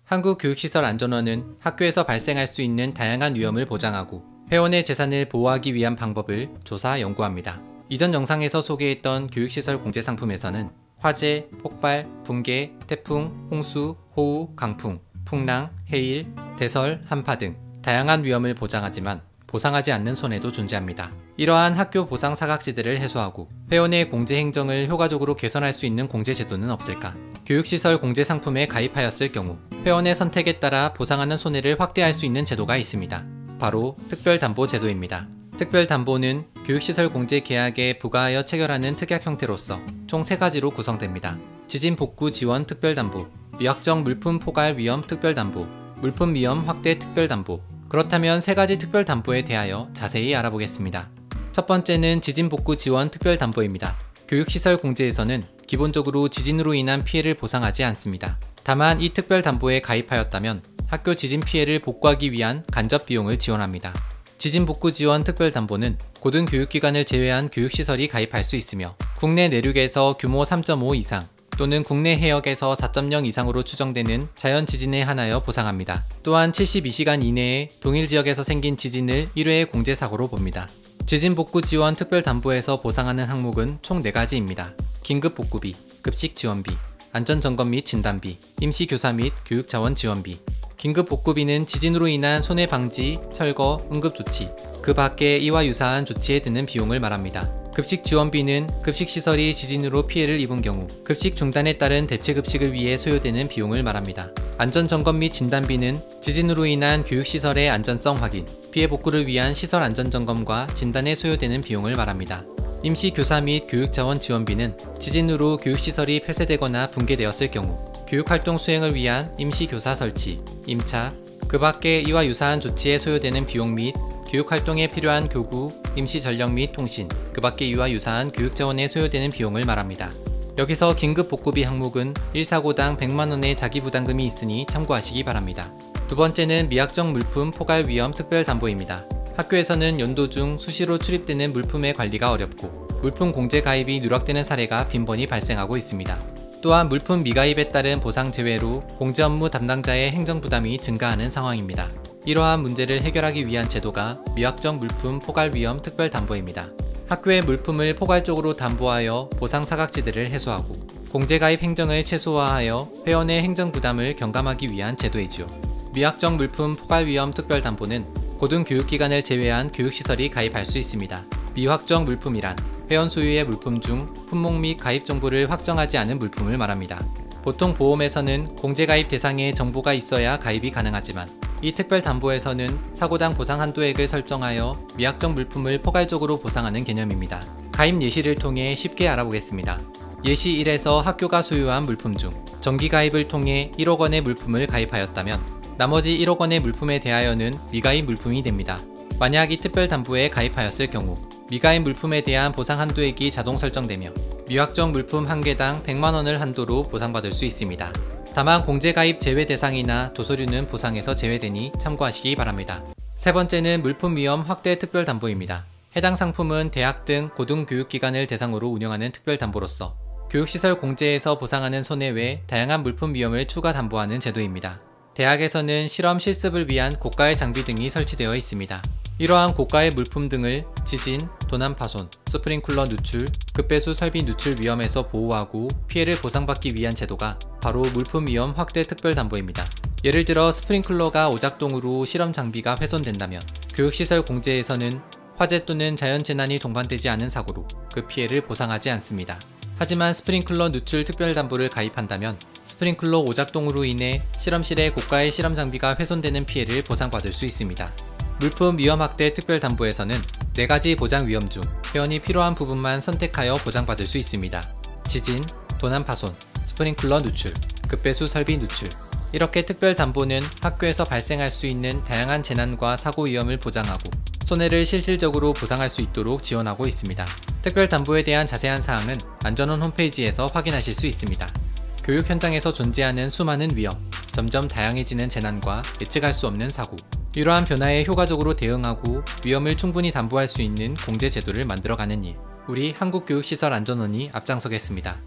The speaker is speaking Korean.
한국교육시설안전원은 학교에서 발생할 수 있는 다양한 위험을 보장하고 회원의 재산을 보호하기 위한 방법을 조사, 연구합니다. 이전 영상에서 소개했던 교육시설 공제 상품에서는 화재, 폭발, 붕괴, 태풍, 홍수, 호우, 강풍, 풍랑, 해일, 대설, 한파 등 다양한 위험을 보장하지만 보상하지 않는 손해도 존재합니다. 이러한 학교 보상 사각지대를 해소하고 회원의 공제 행정을 효과적으로 개선할 수 있는 공제 제도는 없을까? 교육시설 공제 상품에 가입하였을 경우 회원의 선택에 따라 보상하는 손해를 확대할 수 있는 제도가 있습니다. 바로 특별담보제도입니다. 특별담보는 교육시설 공제 계약에 부과하여 체결하는 특약 형태로서 총 3가지로 구성됩니다. 지진 복구 지원 특별담보, 미확정 물품 포괄 위험 특별담보, 물품 위험 확대 특별담보. 그렇다면 3가지 특별담보에 대하여 자세히 알아보겠습니다. 첫 번째는 지진 복구 지원 특별담보입니다. 교육시설 공제에서는 기본적으로 지진으로 인한 피해를 보상하지 않습니다. 다만 이 특별담보에 가입하였다면 학교 지진 피해를 복구하기 위한 간접 비용을 지원합니다. 지진 복구 지원 특별담보는 고등교육기관을 제외한 교육시설이 가입할 수 있으며 국내 내륙에서 규모 3.5 이상 또는 국내 해역에서 4.0 이상으로 추정되는 자연 지진에 한하여 보상합니다. 또한 72시간 이내에 동일 지역에서 생긴 지진을 1회의 공제 사고로 봅니다. 지진 복구 지원 특별담보에서 보상하는 항목은 총 4가지입니다. 긴급 복구비, 급식 지원비, 안전점검 및 진단비, 임시교사 및 교육자원 지원비. 긴급 복구비는 지진으로 인한 손해 방지, 철거, 응급조치, 그 밖에 이와 유사한 조치에 드는 비용을 말합니다. 급식 지원비는 급식시설이 지진으로 피해를 입은 경우 급식 중단에 따른 대체급식을 위해 소요되는 비용을 말합니다. 안전점검 및 진단비는 지진으로 인한 교육시설의 안전성 확인, 피해 복구를 위한 시설 안전점검과 진단에 소요되는 비용을 말합니다. 임시교사 및 교육자원 지원비는 지진으로 교육시설이 폐쇄되거나 붕괴되었을 경우 교육활동 수행을 위한 임시교사 설치, 임차, 그 밖에 이와 유사한 조치에 소요되는 비용 및 교육활동에 필요한 교구, 임시전력 및 통신, 그 밖에 이와 유사한 교육자원에 소요되는 비용을 말합니다. 여기서 긴급복구비 항목은 1사고당 100만원의 자기부담금이 있으니 참고하시기 바랍니다. 두 번째는 미확정 물품 포괄 위험 특별담보입니다. 학교에서는 연도 중 수시로 출입되는 물품의 관리가 어렵고 물품 공제 가입이 누락되는 사례가 빈번히 발생하고 있습니다. 또한 물품 미가입에 따른 보상 제외로 공제 업무 담당자의 행정부담이 증가하는 상황입니다. 이러한 문제를 해결하기 위한 제도가 미확정 물품 포괄 위험 특별담보입니다. 학교의 물품을 포괄적으로 담보하여 보상 사각지대를 해소하고 공제 가입 행정을 최소화하여 회원의 행정부담을 경감하기 위한 제도이지요. 미확정 물품 포괄 위험 특별담보는 고등교육기관을 제외한 교육시설이 가입할 수 있습니다. 미확정 물품이란 회원 소유의 물품 중 품목 및 가입 정보를 확정하지 않은 물품을 말합니다. 보통 보험에서는 공제 가입 대상에 정보가 있어야 가입이 가능하지만 이 특별담보에서는 사고당 보상 한도액을 설정하여 미확정 물품을 포괄적으로 보상하는 개념입니다. 가입 예시를 통해 쉽게 알아보겠습니다. 예시 1에서 학교가 소유한 물품 중 정기가입을 통해 1억 원의 물품을 가입하였다면 나머지 1억 원의 물품에 대하여는 미가입 물품이 됩니다. 만약 이 특별담보에 가입하였을 경우 미가입 물품에 대한 보상 한도액이 자동 설정되며 미확정 물품 1개당 100만원을 한도로 보상받을 수 있습니다. 다만 공제가입 제외 대상이나 도서류는 보상에서 제외되니 참고하시기 바랍니다. 세 번째는 물품 위험 확대 특별담보입니다. 해당 상품은 대학 등 고등교육기관을 대상으로 운영하는 특별담보로서 교육시설 공제에서 보상하는 손해 외 다양한 물품 위험을 추가 담보하는 제도입니다. 대학에서는 실험 실습을 위한 고가의 장비 등이 설치되어 있습니다. 이러한 고가의 물품 등을 지진, 도난 파손, 스프링클러 누출, 급배수 설비 누출 위험에서 보호하고 피해를 보상받기 위한 제도가 바로 물품 위험 확대 특별담보입니다. 예를 들어 스프링클러가 오작동으로 실험 장비가 훼손된다면 교육시설 공제에서는 화재 또는 자연재난이 동반되지 않은 사고로 그 피해를 보상하지 않습니다. 하지만 스프링클러 누출 특별담보를 가입한다면 스프링클러 오작동으로 인해 실험실의 고가의 실험 장비가 훼손되는 피해를 보상받을 수 있습니다. 물품 위험 확대 특별담보에서는 4가지 보장 위험 중 회원이 필요한 부분만 선택하여 보장받을 수 있습니다. 지진, 도난 파손, 스프링클러 누출, 급배수 설비 누출. 이렇게 특별담보는 학교에서 발생할 수 있는 다양한 재난과 사고 위험을 보장하고 손해를 실질적으로 보상할 수 있도록 지원하고 있습니다. 특별담보에 대한 자세한 사항은 안전원 홈페이지에서 확인하실 수 있습니다. 교육 현장에서 존재하는 수많은 위험, 점점 다양해지는 재난과 예측할 수 없는 사고, 이러한 변화에 효과적으로 대응하고 위험을 충분히 담보할 수 있는 공제 제도를 만들어가는 일, 우리 한국교육시설안전원이 앞장서겠습니다.